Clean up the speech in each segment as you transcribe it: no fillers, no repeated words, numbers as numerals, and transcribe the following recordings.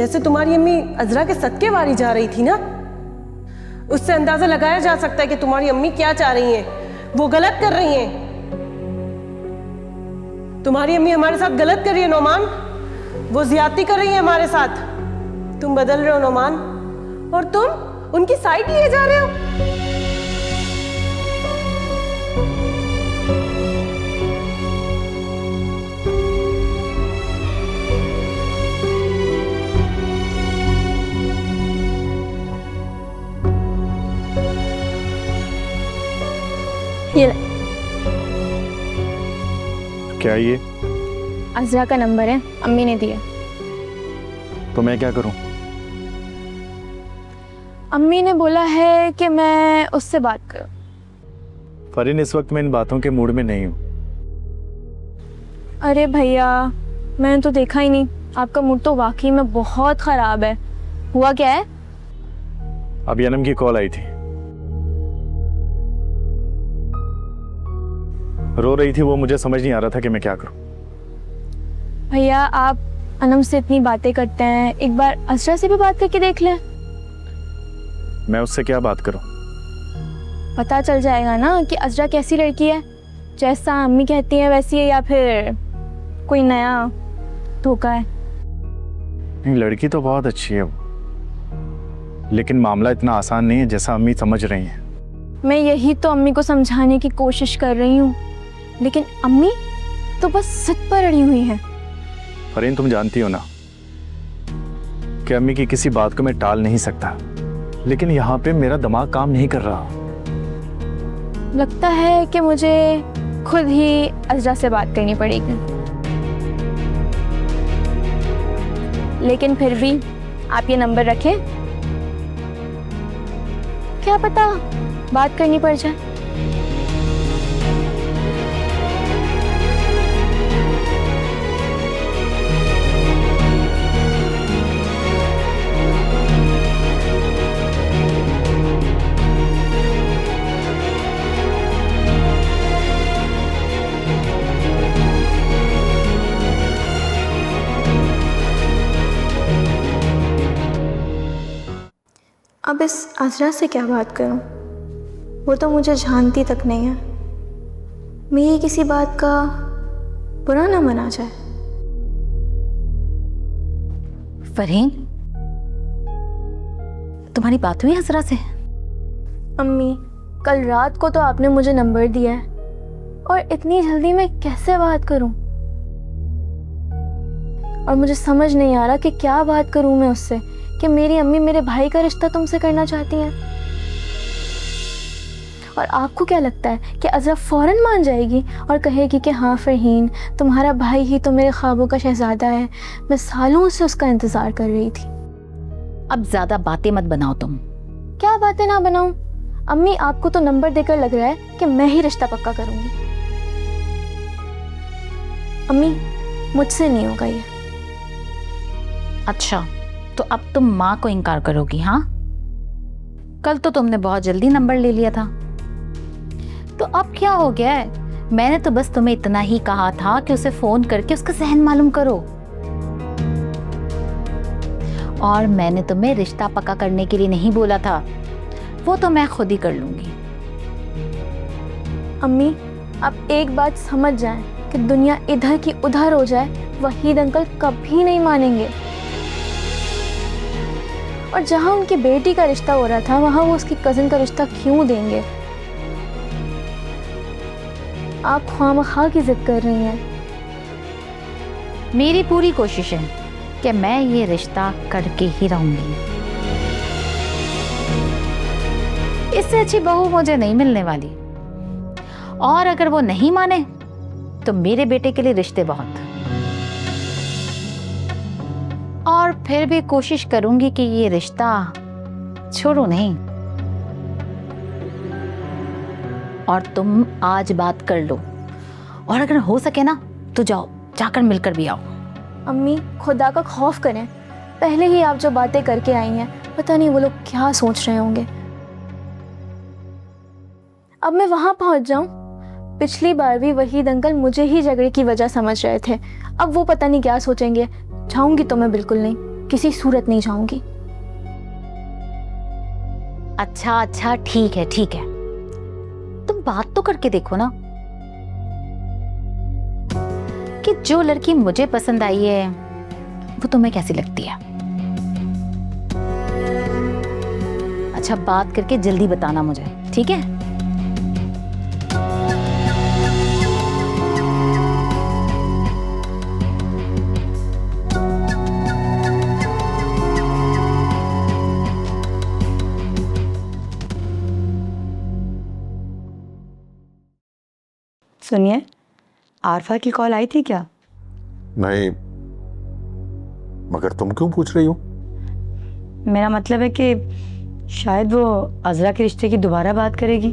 जैसे तुम्हारी अम्मी अजरा के सदके वारी जा रही थी ना, उससे अंदाजा लगाया जा सकता है कि तुम्हारी अम्मी क्या चाह रही हैं। वो गलत कर रही हैं। तुम्हारी अम्मी हमारे साथ गलत कर रही है नोमान, वो ज्यादती कर रही है हमारे साथ। तुम बदल रहे हो नोमान, और तुम उनकी साइड लिए जा रहे हो। ये क्या ये? अज़रा का नंबर है, अम्मी ने दिया। तो मैं क्या करूं? अम्मी ने बोला है कि मैं उससे बात करूं। फरीन, इस वक्त मैं इन बातों के मूड में नहीं हूं। अरे भैया, मैंने तो देखा ही नहीं, आपका मूड तो वाकई में बहुत ख़राब है। हुआ क्या है? अभी अनम की कॉल आई थी, रो रही थी वो। मुझे समझ नहीं आ रहा था कि मैं क्या करूं। भैया, आप अनम से इतनी बातें करते हैं, एक बार अज़रा से भी बात करके देख लें। मैं उससे क्या बात करूं? पता चल जाएगा ना कि अज़रा कैसी लड़की है, जैसा अम्मी कहती हैं वैसी है, या फिर कोई नया धोखा है। नहीं, लड़की तो बहुत अच्छी है वो, लेकिन मामला इतना आसान नहीं है जैसा अम्मी समझ रही हैं। मैं यही तो अम्मी को समझाने की कोशिश कर रही हूँ, लेकिन अम्मी तो बस सिर पर अड़ी हुई हैं। फरीन, तुम जानती हो ना कि अम्मी की किसी बात को मैं टाल नहीं सकता, लेकिन यहाँ पे मेरा दिमाग काम नहीं कर रहा। लगता है कि मुझे खुद ही अज़रा से बात करनी पड़ेगी, लेकिन फिर भी आप ये नंबर रखें, क्या पता बात करनी पड़ जाए। अब इस अज़रा से क्या बात करूं? वो तो मुझे जानती तक नहीं है। मेरी किसी बात का बुरा ना मना जाए। फरहीन, तुम्हारी बात हुई अज़रा से? अम्मी, कल रात को तो आपने मुझे नंबर दिया है, और इतनी जल्दी मैं कैसे बात करूं? और मुझे समझ नहीं आ रहा कि क्या बात करूं मैं उससे, कि मेरी अम्मी मेरे भाई का रिश्ता तुमसे करना चाहती हैं। और आपको क्या लगता है कि अज़रा फ़ौरन मान जाएगी और कहेगी कि हाँ फरहीन, तुम्हारा भाई ही तो मेरे ख्वाबों का शहज़ादा है, मैं सालों से उसका इंतज़ार कर रही थी। अब ज़्यादा बातें मत बनाओ तुम। क्या बातें ना बनाऊं? अम्मी, आपको तो नंबर देकर लग रहा है कि मैं ही रिश्ता पक्का करूंगी। अम्मी, मुझसे नहीं होगा ये। अच्छा, तो अब तुम माँ को इनकार करोगी? हाँ, कल तो तुमने बहुत जल्दी नंबर ले लिया था, तो अब क्या हो गया है? मैंने तो बस तुम्हें इतना ही कहा था कि उसे फोन करके उसका सहन मालूम करो, और मैंने तुम्हें रिश्ता पक्का करने के लिए नहीं बोला था, वो तो मैं खुद ही कर लूंगी। अम्मी, आप एक बात समझ जाएं कि दुनिया इधर की उधर हो जाए, वहीद अंकल कभी नहीं मानेंगे। और जहां उनकी बेटी का रिश्ता हो रहा था, वहां वो उसकी कजिन का रिश्ता क्यों देंगे? आप ख्वामखा की जिद कर रही हैं। मेरी पूरी कोशिश है कि मैं ये रिश्ता करके ही रहूंगी। इससे अच्छी बहू मुझे नहीं मिलने वाली, और अगर वो नहीं माने तो मेरे बेटे के लिए रिश्ते बहुत, और फिर भी कोशिश करूंगी कि ये रिश्ता छोड़ो नहीं। और तुम आज बात कर लो, और अगर हो सके ना तो जाओ, जाकर मिलकर भी आओ। अम्मी, खुदा का खौफ करें, पहले ही आप जो बातें करके आई हैं, पता नहीं वो लोग क्या सोच रहे होंगे। अब मैं वहां पहुंच जाऊं? पिछली बार भी वहीद अंकल मुझे ही झगड़े की वजह समझ रहे थे, अब वो पता नहीं क्या सोचेंगे। जाऊंगी तो मैं बिल्कुल नहीं, किसी सूरत नहीं जाऊंगी। अच्छा अच्छा ठीक है ठीक है, तुम बात तो करके देखो ना कि जो लड़की मुझे पसंद आई है वो तुम्हें कैसी लगती है। अच्छा बात करके जल्दी बताना मुझे, ठीक है? सुनिए, आरफा की कॉल आई थी क्या? नहीं, मगर तुम क्यों पूछ रही हो? मेरा मतलब है कि शायद वो अजरा के रिश्ते की दोबारा बात करेगी।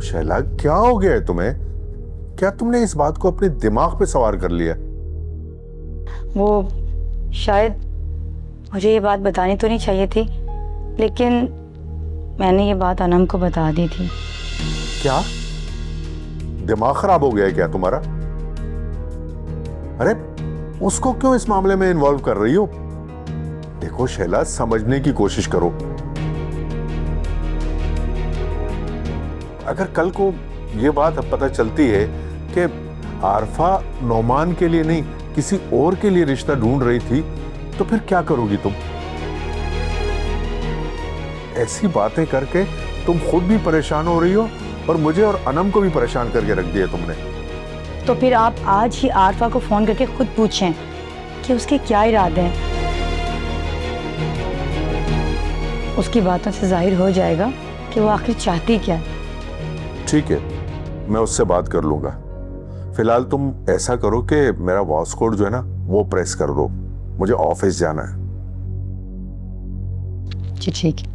शैला, क्या हो गया है तुम्हें? क्या तुमने इस बात को अपने दिमाग पे सवार कर लिया? वो शायद मुझे ये बात बतानी तो नहीं चाहिए थी, लेकिन मैंने ये बात अनम को बता दी थी। क्या दिमाग खराब हो गया है क्या तुम्हारा? अरे उसको क्यों इस मामले में इन्वॉल्व कर रही हो? देखो शैला, समझने की कोशिश करो। अगर कल को यह बात पता चलती है कि आरफा नौमान के लिए नहीं किसी और के लिए रिश्ता ढूंढ रही थी, तो फिर क्या करोगी तुम? ऐसी बातें करके तुम खुद भी परेशान हो रही हो और मुझे और अनम को भी परेशान करके रख दिया तुमने। तो फिर आप आज ही आरफा को फोन करके खुद पूछें कि उसके क्या इरादे हैं। उसकी बातों से जाहिर हो जाएगा कि वो आखिर चाहती क्या है। ठीक है, मैं उससे बात कर लूंगा। फिलहाल तुम ऐसा करो कि मेरा वॉइस कोड जो है ना वो प्रेस कर दो, मुझे ऑफिस जाना है। जी ठीक है।